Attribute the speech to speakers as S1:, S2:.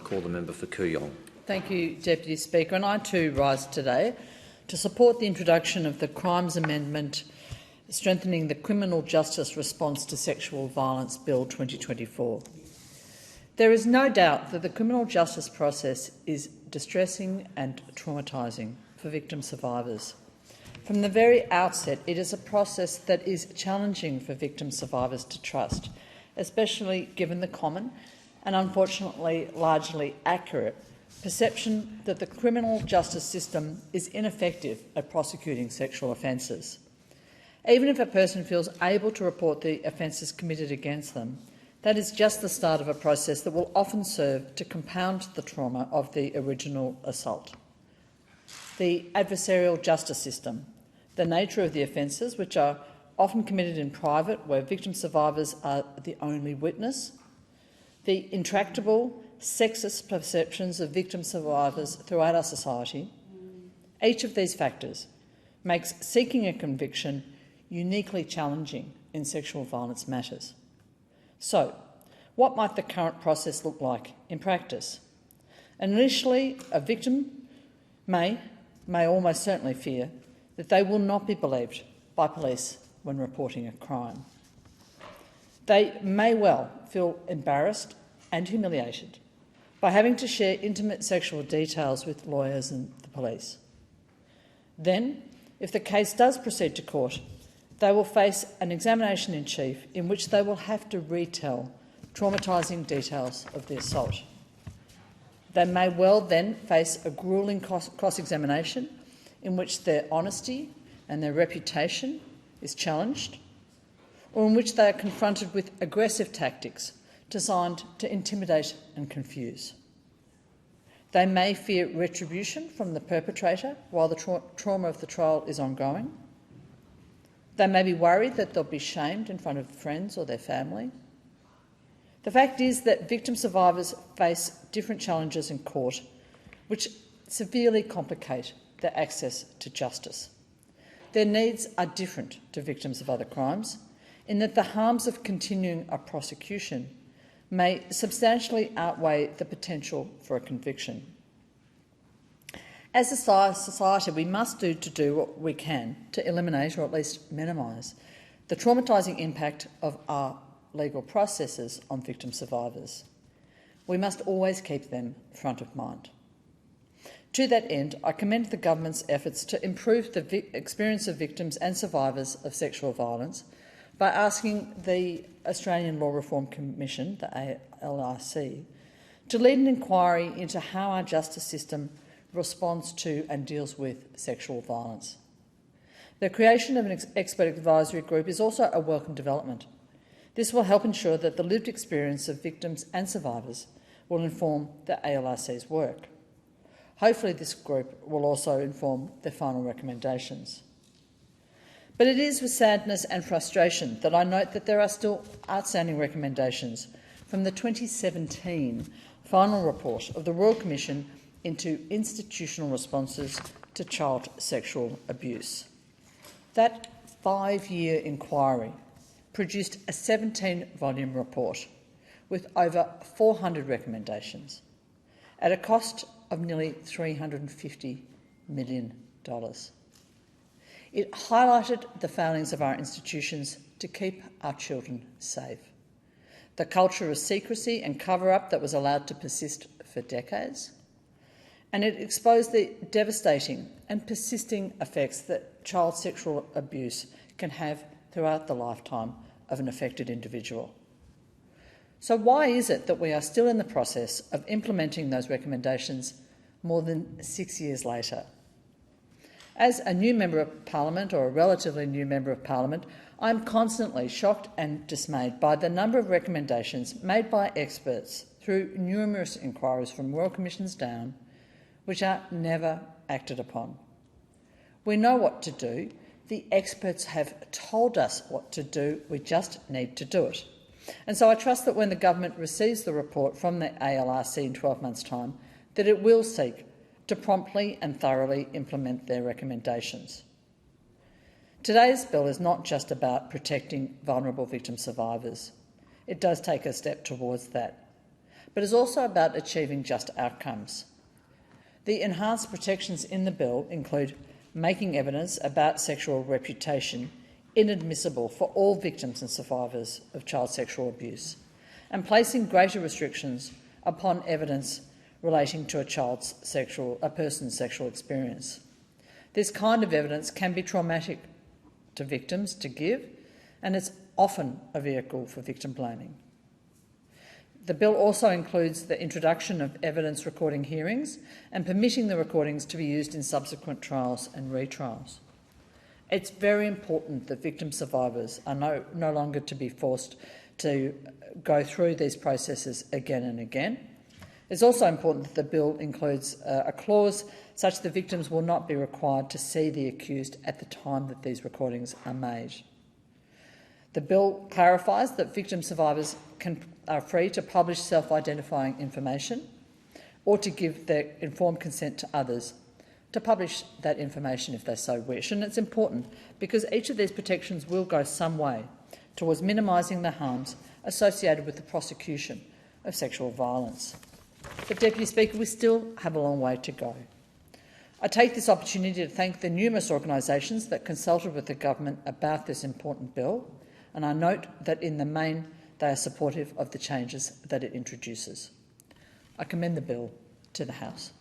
S1: call the member for Kooyong.
S2: Thank you, Deputy Speaker. And I too rise today to support the introduction of the Crimes Amendment strengthening the criminal justice response to sexual violence Bill 2024. There is no doubt that the criminal justice process is distressing and traumatising for victim survivors. From the very outset, it is a process that is challenging for victim survivors to trust, especially given the common and unfortunately largely accurate perception that the criminal justice system is ineffective at prosecuting sexual offences. Even if a person feels able to report the offences committed against them, that is just the start of a process that will often serve to compound the trauma of the original assault. The adversarial justice system, the nature of the offences, which are often committed in private where victim survivors are the only witness, the intractable, sexist perceptions of victim survivors throughout our society, each of these factors makes seeking a conviction uniquely challenging in sexual violence matters. So, what might the current process look like in practice? Initially, a victim may almost certainly fear that they will not be believed by police when reporting a crime. They may well feel embarrassed and humiliated by having to share intimate sexual details with lawyers and the police. Then, if the case does proceed to court, they will face an examination in chief in which they will have to retell traumatising details of the assault. They may well then face a gruelling cross-examination in which their honesty and their reputation is challenged, or in which they are confronted with aggressive tactics designed to intimidate and confuse. They may fear retribution from the perpetrator while the trauma of the trial is ongoing. They may be worried that they'll be shamed in front of friends or their family. The fact is that victim survivors face different challenges in court, which severely complicate their access to justice. Their needs are different to victims of other crimes, in that the harms of continuing a prosecution may substantially outweigh the potential for a conviction. As a society, we must do what we can to eliminate, or at least minimise, the traumatising impact of our legal processes on victim survivors. We must always keep them front of mind. To that end, I commend the government's efforts to improve the experience of victims and survivors of sexual violence by asking the Australian Law Reform Commission, the ALRC, to lead an inquiry into how our justice system responds to and deals with sexual violence. The creation of an expert advisory group is also a welcome development. This will help ensure that the lived experience of victims and survivors will inform the ALRC's work. Hopefully this group will also inform their final recommendations. But it is with sadness and frustration that I note that there are still outstanding recommendations from the 2017 final report of the Royal Commission into Institutional Responses to Child Sexual Abuse. That 5-year inquiry produced a 17-volume report with over 400 recommendations at a cost of nearly $350 million. It highlighted the failings of our institutions to keep our children safe, the culture of secrecy and cover-up that was allowed to persist for decades, and it exposed the devastating and persisting effects that child sexual abuse can have throughout the lifetime of an affected individual. So why is it that we are still in the process of implementing those recommendations more than 6 years later? As a new Member of Parliament, or a relatively new Member of Parliament, I am constantly shocked and dismayed by the number of recommendations made by experts through numerous inquiries from Royal Commissions down, which are never acted upon. We know what to do. The experts have told us what to do. We just need to do it. And so I trust that when the government receives the report from the ALRC in 12 months' time, that it will seek to promptly and thoroughly implement their recommendations. Today's bill is not just about protecting vulnerable victim survivors. It does take a step towards that. but is also about achieving just outcomes. The enhanced protections in the bill include making evidence about sexual reputation inadmissible for all victims and survivors of child sexual abuse, and placing greater restrictions upon evidence relating to a person's sexual experience. This kind of evidence can be traumatic to victims to give, and it's often a vehicle for victim blaming. The bill also includes the introduction of evidence recording hearings and permitting the recordings to be used in subsequent trials and retrials. It's very important that victim survivors are no longer to be forced to go through these processes again and again. It's also important that the bill includes a clause such that victims will not be required to see the accused at the time that these recordings are made. The bill clarifies that victim survivors are free to publish self-identifying information or to give their informed consent to others to publish that information if they so wish. And it's important because each of these protections will go some way towards minimising the harms associated with the prosecution of sexual violence. But, Deputy Speaker, we still have a long way to go. I take this opportunity to thank the numerous organisations that consulted with the government about this important bill, and I note that in the main they are supportive of the changes that it introduces. I commend the bill to the House.